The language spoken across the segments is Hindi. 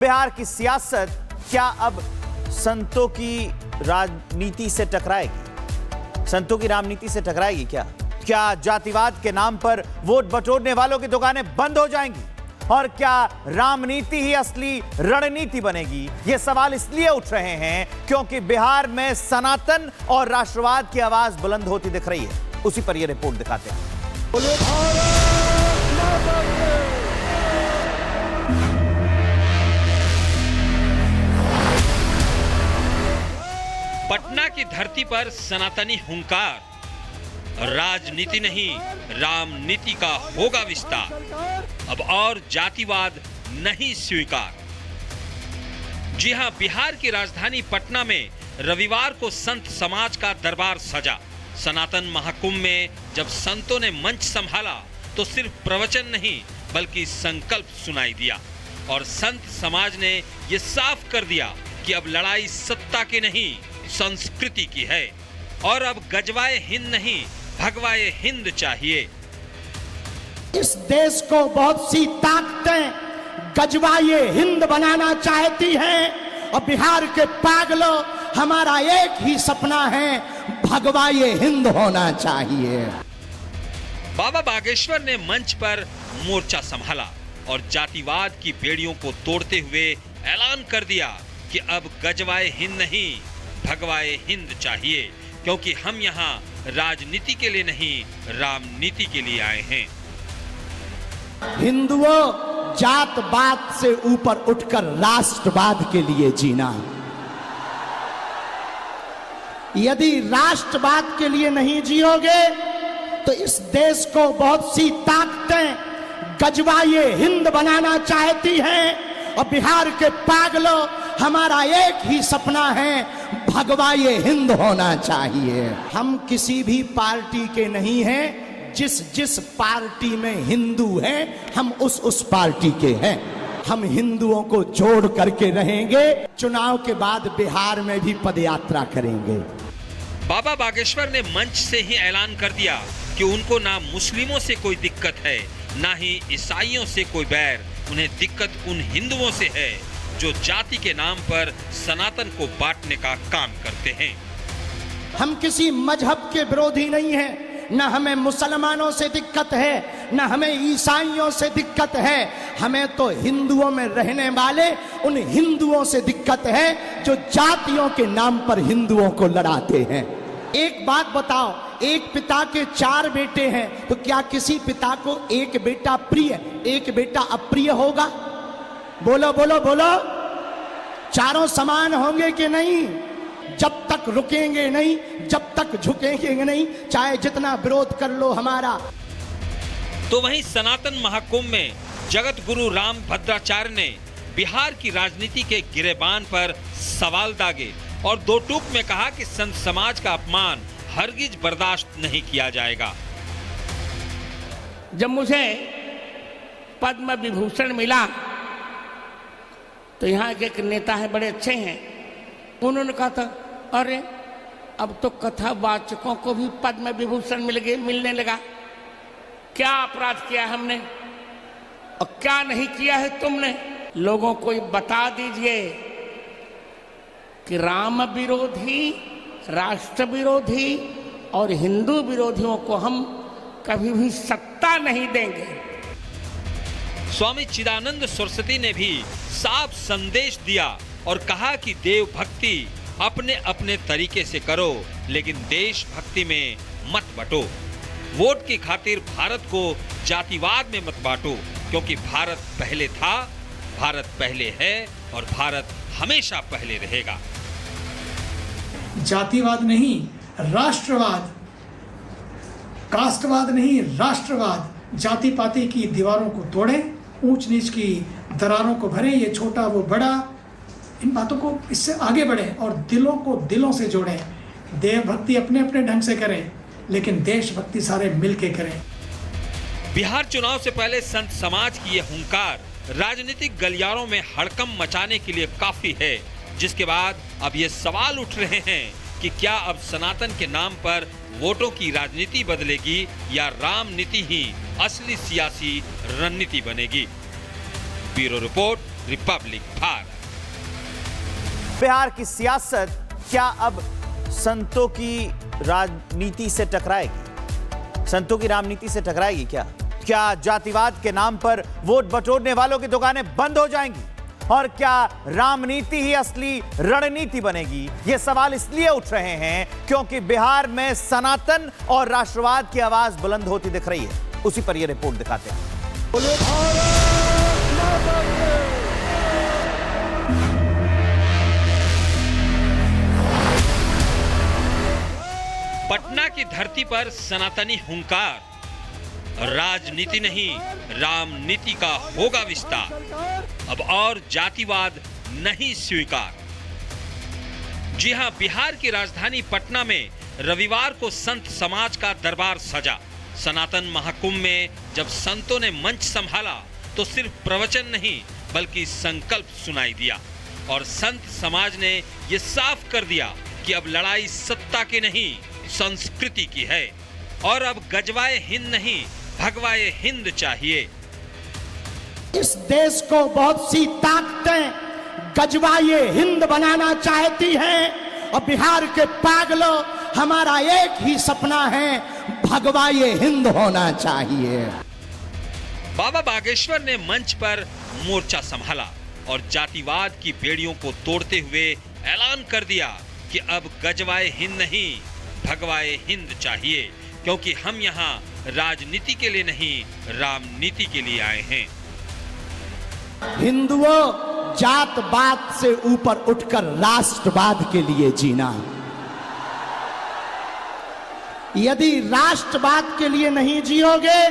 बिहार की सियासत क्या अब संतों की राजनीति से टकराएगी? संतों की राजनीति से टकराएगी क्या? क्या जातिवाद के नाम पर वोट बटोरने वालों की दुकानें बंद हो जाएंगी? और क्या रामनीति ही असली रणनीति बनेगी? ये सवाल इसलिए उठ रहे हैं क्योंकि बिहार में सनातन और राष्ट्रवाद की आवाज बुलंद होती दिख रही है। उसी पर यह रिपोर्ट दिखाते हैं। पटना की धरती पर सनातनी हुंकार, राजनीति नहीं रामनीति का होगा विस्तार, अब और जातिवाद नहीं स्वीकार। जी हां, बिहार की राजधानी पटना में रविवार को संत समाज का दरबार सजा। सनातन महाकुंभ में जब संतों ने मंच संभाला तो सिर्फ प्रवचन नहीं बल्कि संकल्प सुनाई दिया और संत समाज ने यह साफ कर दिया कि अब लड़ाई सत्ता की नहीं संस्कृति की है और अब गजवाए हिंद नहीं भगवाए हिंद चाहिए। इस देश को बहुत सी ताकतें गजवाए हिंद बनाना चाहती हैं और बिहार के पागलों, हमारा एक ही सपना है, भगवाए हिंद होना चाहिए। बाबा बागेश्वर ने मंच पर मोर्चा संभाला और जातिवाद की बेड़ियों को तोड़ते हुए ऐलान कर दिया कि अब गजवाए हिंद नहीं भगवाए हिंद चाहिए, क्योंकि हम यहाँ राजनीति के लिए नहीं रामनीति के लिए आए हैं। हिंदुओं, जात पात से ऊपर उठकर राष्ट्रवाद के लिए जीना। यदि राष्ट्रवाद के लिए नहीं जियोगे तो इस देश को बहुत सी ताकतें गजवाए हिंद बनाना चाहती हैं और बिहार के पागलों, हमारा एक ही सपना है, भगवाए हिंद होना चाहिए। हम किसी भी पार्टी के नहीं हैं, जिस पार्टी में हिंदू हैं हम उस पार्टी के हैं। हम हिंदुओं को जोड़ करके रहेंगे। चुनाव के बाद बिहार में भी पदयात्रा करेंगे। बाबा बागेश्वर ने मंच से ही ऐलान कर दिया कि उनको ना मुस्लिमों से कोई दिक्कत है ना ही ईसाइयों से कोई बैर, उन्हें दिक्कत उन हिंदुओं से है जो जाति के नाम पर सनातन को बांटने का काम करते हैं। हम किसी मजहब के विरोधी नहीं हैं, न हमें मुसलमानों से दिक्कत है न हमें ईसाइयों से दिक्कत है। हमें तो हिंदुओं में रहने वाले उन हिंदुओं से दिक्कत है जो जातियों के नाम पर हिंदुओं को लड़ाते हैं। एक बात बताओ, एक पिता के 4 बेटे हैं तो क्या किसी पिता को एक बेटा प्रिय एक बेटा अप्रिय होगा? बोलो बोलो बोलो, चारों समान होंगे कि नहीं? जब तक रुकेंगे नहीं, जब तक झुकेंगे नहीं, चाहे जितना विरोध कर लो हमारा। तो वहीं सनातन महाकुंभ में जगत गुरु राम भद्राचार्य ने बिहार की राजनीति के गिरेबान पर सवाल दागे और 2 टूक में कहा कि संत समाज का अपमान हरगिज बर्दाश्त नहीं किया जाएगा। जब मुझे पद्म विभूषण मिला तो यहाँ के एक नेता है, बड़े अच्छे हैं, उन्होंने कहा था अरे अब तो कथावाचकों को भी पद्म विभूषण मिलने लगा। क्या अपराध किया हमने और क्या नहीं किया है तुमने? लोगों को बता दीजिए कि राम विरोधी, राष्ट्र विरोधी और हिंदू विरोधियों को हम कभी भी सत्ता नहीं देंगे। स्वामी चिदानंद सरस्वती ने भी साफ संदेश दिया और कहा कि देव भक्ति अपने अपने तरीके से करो, लेकिन देश भक्ति में मत बंटो। वोट की खातिर भारत को जातिवाद में मत बांटो, क्योंकि भारत पहले था, भारत पहले है और भारत हमेशा पहले रहेगा। जातिवाद नहीं राष्ट्रवाद, कास्टवाद नहीं राष्ट्रवाद। जाति पाति की दीवारों को तोड़ें, ऊंच नीच की दरारों को भरें, ये छोटा वो बड़ा, इन बातों को इससे आगे बढ़ें और दिलों को दिलों से जोड़ें। देवभक्ति अपने अपने ढंग से करें, लेकिन देशभक्ति सारे मिलके करें। बिहार चुनाव से पहले संत समाज की ये हुंकार राजनीतिक गलियारों में हड़कंप मचाने के लिए काफी है, जिसके बाद अब ये सवाल उठ रहे हैं कि क्या अब सनातन के नाम पर वोटों की राजनीति बदलेगी या रामनीति ही असली सियासी रणनीति बनेगी। Bureau report, Republic Bharat. Bihar की सियासत क्या अब संतों की राजनीति से टकराएगी? संतों की राजनीति से टकराएगी क्या? क्या जातिवाद के नाम पर वोट बटोरने वालों की दुकानें बंद हो जाएंगी? और क्या रामनीति ही असली रणनीति बनेगी? ये सवाल इसलिए उठ रहे हैं क्योंकि बिहार में सनातन और राष्ट्रवाद की आवाज बुलंद होती दिख रही है। उसी पर यह रिपोर्ट दिखाते हैं। पटना की धरती पर सनातनी हुंकार, राजनीति नहीं रामनीति का होगा विस्तार, अब और जातिवाद नहीं स्वीकार। जी हां, बिहार की राजधानी पटना में रविवार को संत समाज का दरबार सजा। सनातन महाकुंभ में जब संतों ने मंच संभाला तो सिर्फ प्रवचन नहीं बल्कि संकल्प सुनाई दिया और संत समाज ने यह साफ कर दिया कि अब लड़ाई सत्ता की नहीं संस्कृति की है और अब गजवाए हिंद नहीं भगवाए हिंद चाहिए। इस देश को बहुत सी ताकतें गजवाए हिंद बनाना चाहती हैं और बिहार के पागलों, हमारा एक ही सपना है, भगवाए हिंद होना चाहिए। बाबा बागेश्वर ने मंच पर मोर्चा संभाला और जातिवाद की बेड़ियों को तोड़ते हुए ऐलान कर दिया कि अब गजवाए हिंद नहीं भगवाए हिंद चाहिए, क्योंकि हम यहाँ राजनीति के लिए नहीं रामनीति के लिए आए हैं। हिंदुओं, जात पात से ऊपर उठकर राष्ट्रवाद के लिए जीना। यदि राष्ट्रवाद के लिए नहीं जियोगे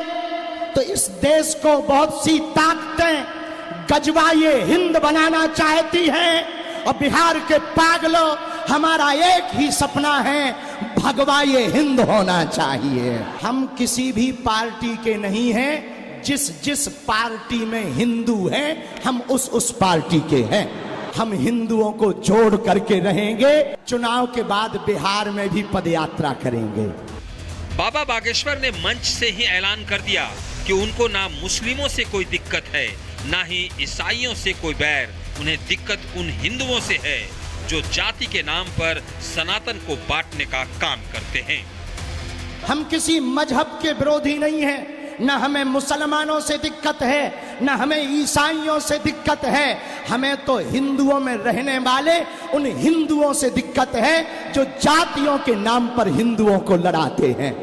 तो इस देश को बहुत सी ताकतें गजवाए हिंद बनाना चाहती हैं और बिहार के पागलों, हमारा एक ही सपना है, भगवाए हिंद होना चाहिए। हम किसी भी पार्टी के नहीं हैं, जिस पार्टी में हिंदू हैं हम उस पार्टी के हैं। हम हिंदुओं को जोड़ करके रहेंगे। चुनाव के बाद बिहार में भी पदयात्रा करेंगे। बाबा बागेश्वर ने मंच से ही ऐलान कर दिया कि उनको ना मुस्लिमों से कोई दिक्कत है ना ही ईसाइयों से कोई बैर, उन्हें दिक्कत उन हिंदुओं से है जो जाति के नाम पर सनातन को बांटने का काम करते हैं। हम किसी मजहब के विरोधी नहीं हैं, न हमें मुसलमानों से दिक्कत है न हमें ईसाइयों से दिक्कत है। हमें तो हिंदुओं में रहने वाले उन हिंदुओं से दिक्कत है जो जातियों के नाम पर हिंदुओं को लड़ाते हैं।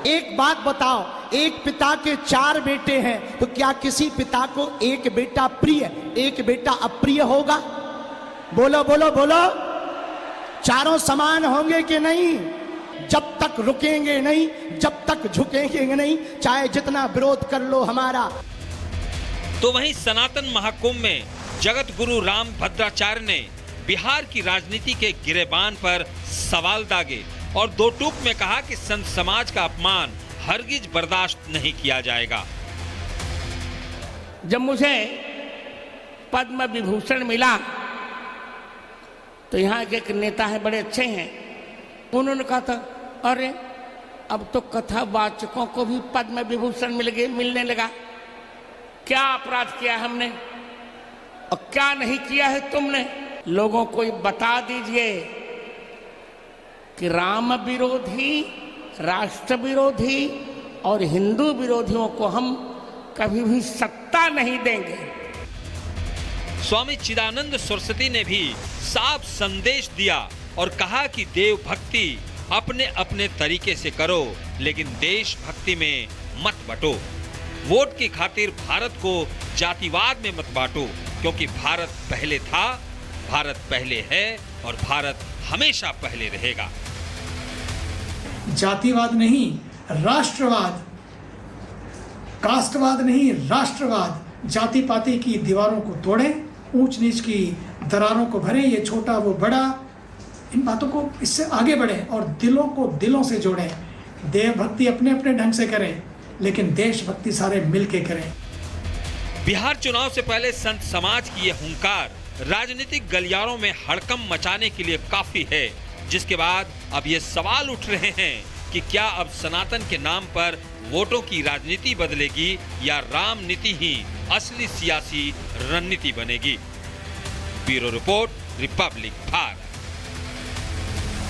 एक बात बताओ, एक पिता के 4 बेटे हैं तो क्या किसी पिता को एक बेटा प्रिय एक बेटा अप्रिय होगा? बोलो बोलो बोलो, चारों समान होंगे कि नहीं? जब तक रुकेंगे नहीं, जब तक झुकेंगे नहीं, चाहे जितना विरोध कर लो हमारा। तो वहीं सनातन महाकुंभ में जगत गुरु राम भद्राचार्य ने बिहार की राजनीति के गिरेबान पर सवाल दागे और 2 टूक में कहा कि संत समाज का अपमान हरगिज बर्दाश्त नहीं किया जाएगा। जब मुझे पद्म विभूषण मिला तो यहाँ के एक नेता है, बड़े अच्छे हैं, उन्होंने कहा था अरे अब तो कथावाचकों को भी पद्म विभूषण मिलने लगा। क्या अपराध किया हमने और क्या नहीं किया है तुमने? लोगों को बता दीजिए कि राम विरोधी, राष्ट्र विरोधी और हिंदू विरोधियों को हम कभी भी सत्ता नहीं देंगे। स्वामी चिदानंद सरस्वती ने भी साफ संदेश दिया और कहा कि देव भक्ति अपने अपने तरीके से करो, लेकिन देश भक्ति में मत बंटो। वोट की खातिर भारत को जातिवाद में मत बांटो, क्योंकि भारत पहले था, भारत पहले है और भारत हमेशा पहले रहेगा। जातिवाद नहीं राष्ट्रवाद, कास्टवाद नहीं राष्ट्रवाद। जाति पाति की दीवारों को तोड़ें, ऊंच नीच की दरारों को भरें, ये छोटा वो बड़ा, इन बातों को इससे आगे बढ़ें और दिलों को दिलों से जोड़ें। देव भक्ति अपने अपने ढंग से करें, लेकिन देशभक्ति सारे मिलके करें। बिहार चुनाव से पहले संत समाज की ये हुंकार राजनीतिक गलियारों में हड़कंप मचाने के लिए काफी है, जिसके बाद अब ये सवाल उठ रहे हैं कि क्या अब सनातन के नाम पर वोटों की राजनीति बदलेगी या राम नीति ही असली सियासी रणनीति बनेगी। Bureau report, Republic Bharat.